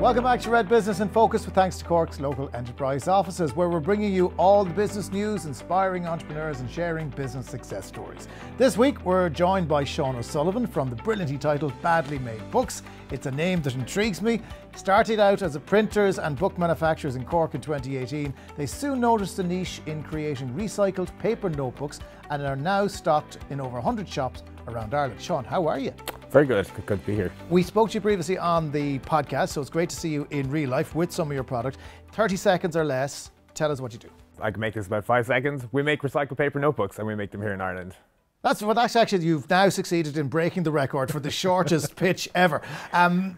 Welcome back to Red Business in Focus with thanks to Cork's local enterprise offices, where we're bringing you all the business news, inspiring entrepreneurs and sharing business success stories. This week we're joined by Sean O'Sullivan from the brilliantly titled Badly Made Books. It's a name that intrigues me. Started out as a printers and book manufacturers in Cork in 2018, they soon noticed a niche in creating recycled paper notebooks and are now stocked in over 100 shops around Ireland. Sean, how are you? Very good. Good to be here. We spoke to you previously on the podcast, so it's great to see you in real life with some of your product. 30 seconds or less, tell us what you do. I can make this about 5 seconds. We make recycled paper notebooks and we make them here in Ireland. That's actually, you've now succeeded in breaking the record for the shortest pitch ever.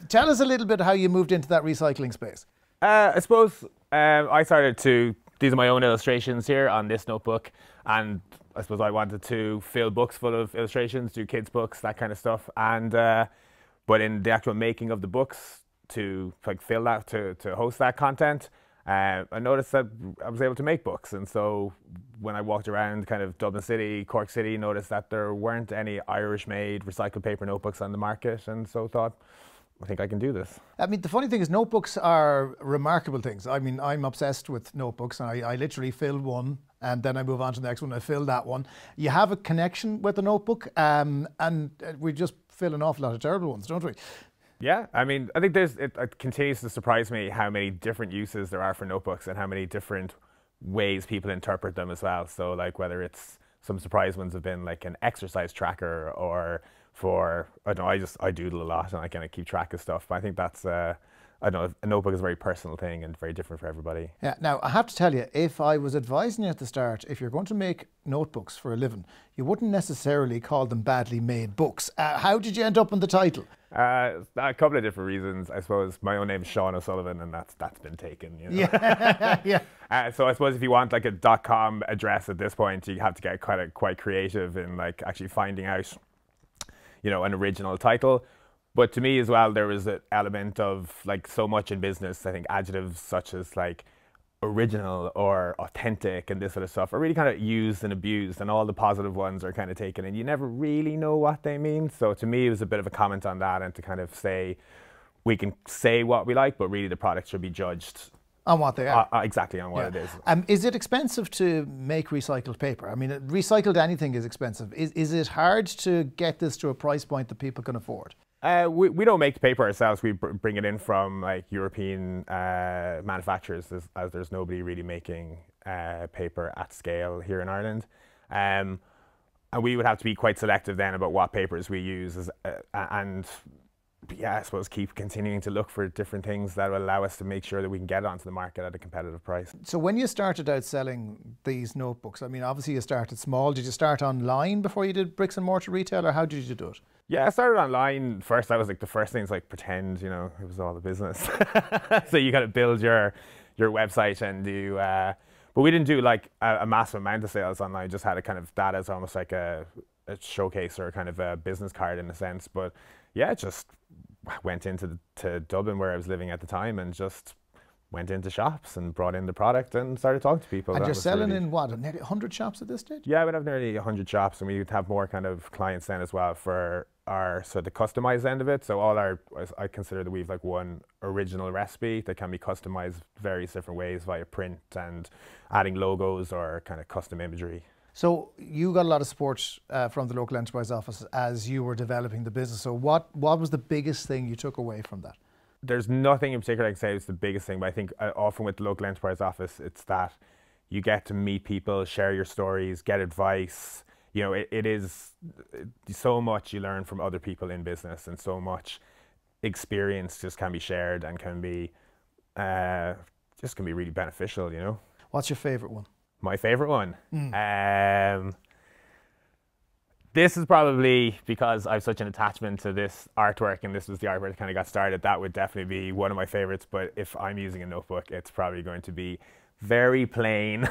Tell us a little bit how you moved into that recycling space. I suppose I started to, these are my own illustrations here on this notebook, and I suppose I wanted to fill books full of illustrations, do kids' books, that kind of stuff. And but in the actual making of the books, to like fill that, to host that content, I noticed that I was able to make books. And so when I walked around kind of Dublin City, Cork City, noticed that there weren't any Irish-made recycled paper notebooks on the market, and so thought, I think I can do this. I mean, the funny thing is notebooks are remarkable things. I mean, I'm obsessed with notebooks. I literally fill one and then I move on to the next one. I fill that one. You have a connection with the notebook, and we just fill an awful lot of terrible ones, don't we? Yeah, I mean, I think it continues to surprise me how many different uses there are for notebooks and how many different ways people interpret them as well. So like whether it's, some surprise ones have been like an exercise tracker, or for, I don't know, I doodle a lot and I kind of keep track of stuff. But I think that's, I don't know, a notebook is a very personal thing and very different for everybody. Yeah, now I have to tell you, if I was advising you at the start, if you're going to make notebooks for a living, you wouldn't necessarily call them badly made books. How did you end up on the title? A couple of different reasons. I suppose my own name is Sean O'Sullivan, and that's been taken. You know? Yeah, yeah. So I suppose if you want like a .com address at this point, you have to get quite creative in like actually finding out, you know, an original title. But to me as well, there was an element of like so much in business. I think adjectives such as like original or authentic and this sort of stuff are really kind of used and abused, and all the positive ones are kind of taken and you never really know what they mean. So to me, it was a bit of a comment on that, and to kind of say, we can say what we like, but really the product should be judged on what they are. Exactly, on what it is. Is it expensive to make recycled paper? I mean, recycled anything is expensive. Is it hard to get this to a price point that people can afford? We don't make the paper ourselves. We bring it in from like European manufacturers, as there's nobody really making paper at scale here in Ireland. And we would have to be quite selective then about what papers we use, and yeah, I suppose keep continuing to look for different things that will allow us to make sure that we can get it onto the market at a competitive price. So when you started out selling these notebooks, I mean, obviously you started small. Did you start online before you did bricks and mortar retail, or how did you do it? Yeah, I started online first. That was like the first thing, is like pretend, you know, it was all the business. So you got to build your website and do, but we didn't do like a massive amount of sales online. Just had a kind of that as almost like a showcase or kind of a business card in a sense. But yeah, just went into Dublin where I was living at the time, and just went into shops and brought in the product and started talking to people. And you're selling in what, nearly 100 shops at this stage? Yeah, we'd have nearly 100 shops, and we'd have more kind of clients then as well for our the customized end of it. So all I consider that we've like one original recipe that can be customized various different ways via print and adding logos or kind of custom imagery. So you got a lot of support from the local enterprise office as you were developing the business. So what was the biggest thing you took away from that? There's nothing in particular I can say is the biggest thing, but I think often with the local enterprise office, it's that you get to meet people, share your stories, get advice. You know, it is so much you learn from other people in business, and so much experience just can be shared and can be really beneficial, you know. What's your favorite one? My favorite one? This is probably because I have such an attachment to this artwork, and this was the artwork that kind of got started. That would definitely be one of my favorites. But if I'm using a notebook, it's probably going to be very plain.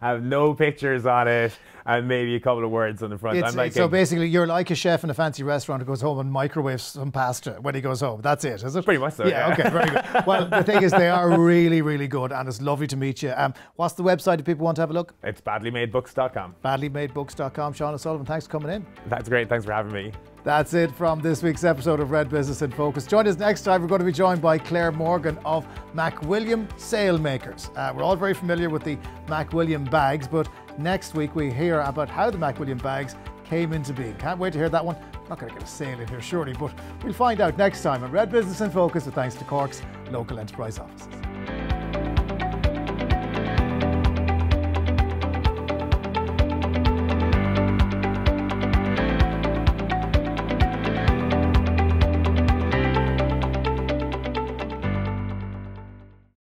Have no pictures on it, and maybe a couple of words on the front. So basically, you're like a chef in a fancy restaurant who goes home and microwaves some pasta when he goes home. That's it, is it? Pretty much so. Yeah. Okay. Very good. Well, the thing is, they are really, really good, and it's lovely to meet you. What's the website if people want to have a look? It's badlymadebooks.com. Badlymadebooks.com. Sean O'Sullivan, thanks for coming in. That's great. Thanks for having me. That's it from this week's episode of Red Business in Focus. Join us next time. We're going to be joined by Claire Morgan of MacWilliam Sailmakers. We're all very familiar with the MacWilliam bags, but next week we hear about how the MacWilliam bags came into being. Can't wait to hear that one. I'm not going to get a sail in here surely, but we'll find out next time on Red Business in Focus with thanks to Cork's local enterprise offices.